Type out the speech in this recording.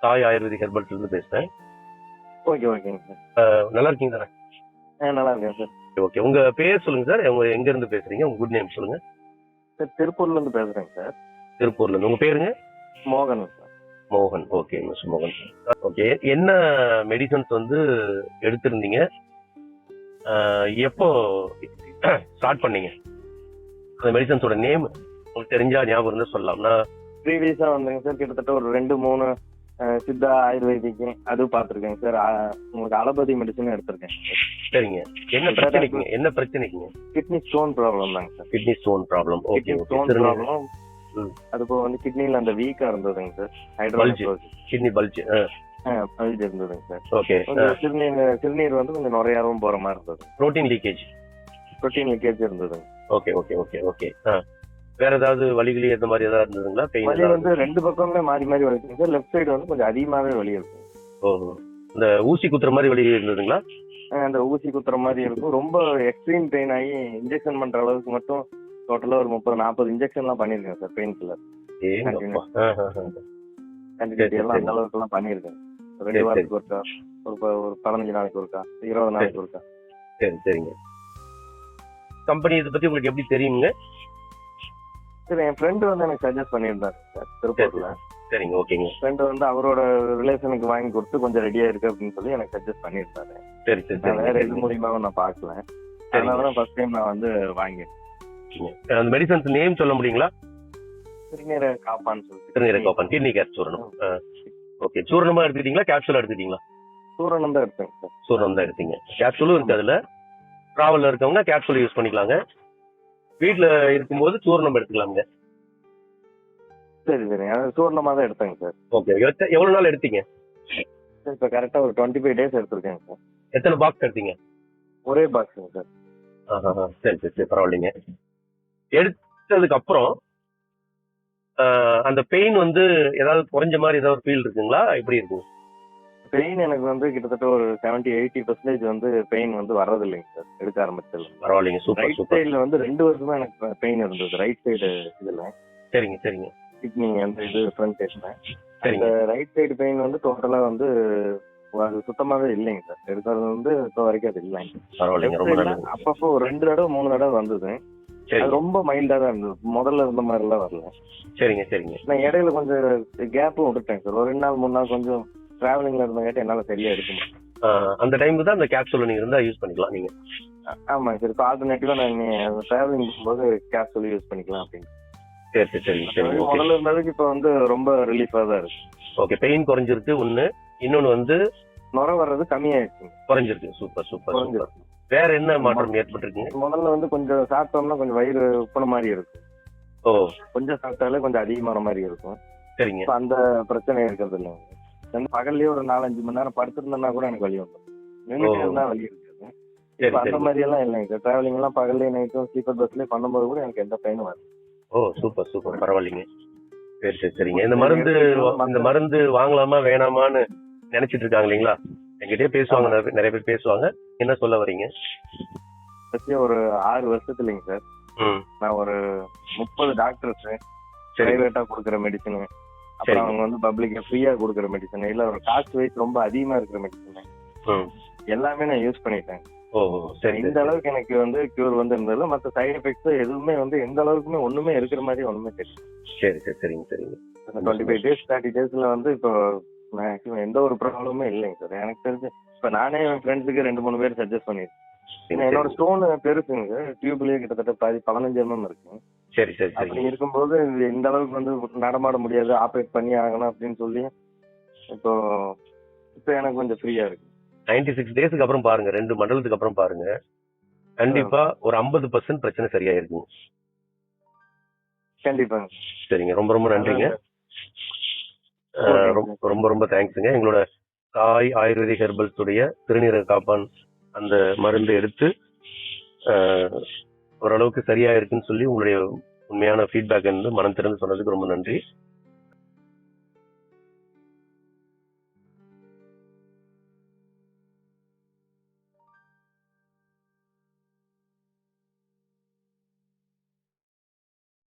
Sai ayurvedic ஹெர்பல்ஸ்ல இருந்து பேசுறேன். Okay ஓகேங்க சார். நல்லா இருக்கீங்க தானே? நல்லா இருக்கேன் சார். ஓகே, உங்க பேர் சொல்லுங்க சார். உங்க எங்க இருந்து பேசுறீங்க? உங்க குட் நேம் சொல்லுங்க. சார் திருப்பூர்ல இருந்து பேசுறேங்க சார். திருப்பூர்ல இருந்து. உங்க பேருங்க? மோகன் சார். மோகன். ஓகே மிஸ்டர் மோகன். ஓகே, என்ன மெடிசன்ஸ் வந்து எடுத்திருந்தீங்க? எப்போ ஸ்டார்ட் பண்ணீங்க? அந்த மெடிசன்ஸோட நேம் உங்களுக்கு தெரிஞ்சா ஞாபகம் இருந்தா சொல்லலாம். நான் ப்ரீவியஸா வந்துங்க சார், கிட்டத்தட்ட ஒரு 2-3 சித்தா ஆயுர்வேதிக்கு அது பார்த்துருக்கேங்க சார். உங்களுக்கு அலோபதி மெடிசன் எடுத்திருக்கேன். சரிங்க. என்ன பிரச்சனைக்குங்க? என்ன பிரச்சனைக்குங்க? கிட்னி ஸ்டோன் ப்ராப்ளம் தாங்க sir. Kidney stone problem. Okay kidney okay. Stone problem. அது போக வந்து கிட்னில அந்த வீக்கா இருந்ததுங்க sir. Hydrolysis kidney bulge. Bulge இருந்ததுங்க சார். ஓகே. சிறுநீர் வந்து கொஞ்சம் நுரையாவும் போற மாதிரி இருந்தது. புரோட்டீன் லீக்கேஜ் இருந்ததுங்க. Okay okay okay okay. வேற ஏதாவது வலிகளி அந்த மாதிரி ஏதாவது இருந்ததுங்களா? வலி வந்து 2 பக்கமே மாறி மாறி வலிக்குங்க சார். லெஃப்ட் சைடு வந்து கொஞ்சம் அதிகமாவே வலி இருக்கும். ஓஹோ, இந்த ஊசி குத்துற மாதிரி வலி இருந்ததுங்களா? அந்த ஊசி குத்துற மாதிரி இருக்கும். ரொம்ப எக்ஸ்ட்ரீம் பெயின் ஆகி இன்ஜெக்ஷன் பண்ற அளவுக்கு மட்டும் டோட்டலா ஒரு 30-40 இன்ஜெக்ஷன்லாம் பண்ணிருக்கேன் சார். பெயின் கில்லர் கண்டினியூட்டி எல்லாம் அந்த அளவுக்கு எல்லாம் பண்ணிருக்கேன். 2 வாரத்துக்கு ஒருக்கா, ஒரு 15 நாளைக்கு ஒருக்கா, 20 நாளைக்கு ஒருக்கா. சரி சரிங்க. கம்பெனி இதை பத்தி உங்களுக்கு எப்படி தெரியுங்க? சார் என் ஃப்ரெண்டு வந்து எனக்கு சஜஸ்ட் பண்ணியிருந்தாரு சார் திருப்பூர்ல. சரிங்க. ஓகேங்க. ஃப்ரெண்டு வந்து அவரோட ரிலேஷனுக்கு வாங்கி கொடுத்து கொஞ்சம் ரெடியா இருக்கு அப்படின்னு சொல்லி எனக்கு சஜஸ்ட் பண்ணியிருந்தாரு. சரி சரி. நான் வேற எது மூலியமாவும் நான் பாக்கல. அதனாலதான் ஃபர்ஸ்ட் டைம் நான் வந்து வாங்கிட்டேன். அந்த மெடிசன்ஸ் நேம் சொல்ல முடியுங்களா? சிறுநீரை காப்பான்னு சொல்லி. சிறுநீரை காப்பான் கிட்னி கேர் சூரணம். ஓகே, சூரணமா எடுத்துக்கிட்டீங்களா கேப்சூலா எடுத்துக்கிட்டீங்களா? சூரணம் தான் எடுத்தேங்க சார். சூரணம் தான் எடுத்தீங்க. கேப்சூலும் இருக்கு அதுல. டிராவல்ல இருக்கவங்க கேப்சூல் யூஸ் பண்ணிக்கலாங்க. வீட்டுல இருக்கும்போது சூரணம் எடுத்துக்கலாங்க. சரி சரி, அது சூரணமா தான் எடுத்தேங்க சார். ஓகே, எவ்வளவு நாள் எடுத்தீங்க? இப்ப கரெக்டா ஒரு 25 days எடுத்திருக்கேங்க சார். எத்தனை பாக்ஸ் எடுத்தீங்க? ஒரே பாக்ஸுங்க சார். சரி சரி சரி, பரவாயில்லைங்க. எடுத்ததுக்கு அப்புறம் அந்த பெயின் வந்து ஏதாவது குறைஞ்ச மாதிரி ஏதாவது ஃபீல் இருக்குங்களா? எப்படி இருக்குங்க? பெயின் எனக்கு வந்து கிட்டத்தட்ட ஒரு 70-80% வந்து பெயின் வந்து வர்றது இல்லைங்க சார் எடுக்க ஆரம்பிச்சது. பரவாயில்லைங்க, சூப்பர் ரைட் சூப்பர். சைடுல வந்து 2 வருஷமா எனக்கு பெயின் இருந்தது. ரைட் சைடு இதுல சரிங்க சரிங்க கிட்னி அந்த இது ஃப்ரண்ட் சைடுல. சரிங்க. ரைட் சைடு பெயின் வந்து டோட்டலா வந்து அது சுத்தமாவே இல்லைங்க சார். எடுக்கிறது வந்து இப்போ வரைக்கும் அது இல்லைங்க. பரவாயில்லைங்க, ரொம்ப நல்லது. அப்பப்போ ஒரு 2 தடவை 3 தடவை வந்தது. அது ரொம்ப மைல்டா தான் இருந்தது. முதல்ல இருந்த மாதிரி எல்லாம் வரல. சரிங்க சரிங்க. நான் இடையில கொஞ்சம் கேப்பும் விட்டுட்டேன் சார். ஒரு 2 நாள் 3 நாள் கொஞ்சம் டிராவலிங்ல இருந்தங்காட்டி என்னால சரியா எடுக்கணும். அந்த டைமுக்கு தான் அந்த கேப்சூல் நீங்க இருந்தா யூஸ் பண்ணிக்கலாம் நீங்க. ஆமாங்க சார். இப்போ ஆல்டர்னேட்டிவா நான் டிராவலிங் போகும்போது கேப்சூல் யூஸ் பண்ணிக்கலாம் அப்படின்னு. சரி சரி சரி சரி. முதல்ல இருந்ததுக்கு இப்போ வந்து ரொம்ப ரிலீஃபா தான் இருக்கு. ஓகே, பெயின் குறைஞ்சிருக்கு ஒண்ணு. இன்னொன்னு வந்து நுரை வர்றது கம்மியாயிடுச்சு. குறைஞ்சிருக்கு. Super super super. வேற என்ன மாற்றம் ஏற்பட்டிருக்குங்க? முதல்ல வந்து கொஞ்சம் சாப்பிட்டோம்னா கொஞ்சம் வயிறு உப்புன மாதிரி இருக்கும். ஓ, கொஞ்சம் சாப்பிட்டாலே கொஞ்சம் அதிகமான மாதிரி இருக்கும். சரிங்க. அந்த பிரச்சனை இருக்கிறது இல்லைங்க. பகல்லயே ஒரு 4-5 மணி நேரம் படுத்திருந்தேன்னா கூட எனக்கு வலி வந்துடும். நின்றுட்டு இருந்தா வலி இருக்காது. இப்போ அந்த மாதிரி எல்லாம் இல்லைங்க சார். டிராவலிங் எல்லாம் பகல்லே நைட்டும் ஸ்லீப்பர் பஸ்லயே பண்ணும்போது கூட எனக்கு எந்த பெயினும் வரும். ஓ, சூப்பர் சூப்பர், பரவாயில்லைங்க. சரி சரி சரிங்க. இந்த மருந்து வாங்கலாமா வேணாமான்னு நினைச்சிட்டு இருக்காங்க இல்லைங்களா? என்கிட்டயே பேசுவாங்க, நிறைய பேர் பேசுவாங்க. என்ன சொல்ல வரீங்க? ஒரு 6 வருஷத்துலங்க சார் நான் ஒரு 30 டாக்டர்ஸ் பிரைவேட்டா கொடுக்குற மெடிசன், அப்புறம் அவங்க வந்து பப்ளிக் ஃப்ரீயா கொடுக்குற மெடிசன், இல்ல ஒரு காஸ்ட் வைஸ் ரொம்ப அதிகமா இருக்கிற மெடிசன் எல்லாமே நான் யூஸ் பண்ணிட்டேன். சரி, இந்த அளவுக்கு எனக்கு வந்து கியூர் வந்து இருந்ததுல மற்ற சைடு எஃபெக்ட்ஸ் எதுவுமே வந்து எந்த அளவுக்குமே ஒண்ணுமே இருக்கிற மாதிரி ஒண்ணுமே தெரியும். சரி சரி சரிங்க சரிங்க. 25 days 30 daysல வந்து இப்போ மேக்ஸிமம் எந்த ஒரு ப்ராப்ளமே இல்லைங்க சார். எனக்கு தெரிஞ்சு இப்ப நானே என் ஃப்ரெண்ட்ஸுக்கு 2-3 பேர் சஜஸ்ட் பண்ணிருக்கேன். என்னோட ஸ்டோன் பெருசுங்க, டியூப்லயே கிட்டத்தட்ட 15 mm இருக்கு. சரி சரி சரி. அப்படி இருக்கும்போது இந்த அளவுக்கு வந்து நடமாட முடியாது, ஆப்ரேட் பண்ணி ஆகணும் அப்படின்னு சொல்லி இப்போ எனக்கு கொஞ்சம் ஃப்ரீயா இருக்கு. 96 டேஸ்க்கு அப்புறம் பாருங்க, 2 மண்டலத்துக்கு அப்புறம் பாருங்க, கண்டிப்பா ஒரு 50% பிரச்சனை சரியா இருக்கும். கண்டிப்பாங்க. சரிங்க, ரொம்ப ரொம்ப நன்றிங்க. ரொம்ப ரொம்ப தேங்க்ஸுங்க. எங்களோட சாய் ஆயுர்வேதிக் ஹெர்பல்ஸ் உடைய சிறுநீரக காப்பான் அந்த மருந்து எடுத்து ஓரளவுக்கு சரியா இருக்குன்னு சொல்லி உங்களுடைய உண்மையான ஃபீட்பேக் மனம் திறந்து சொன்னதுக்கு ரொம்ப நன்றி.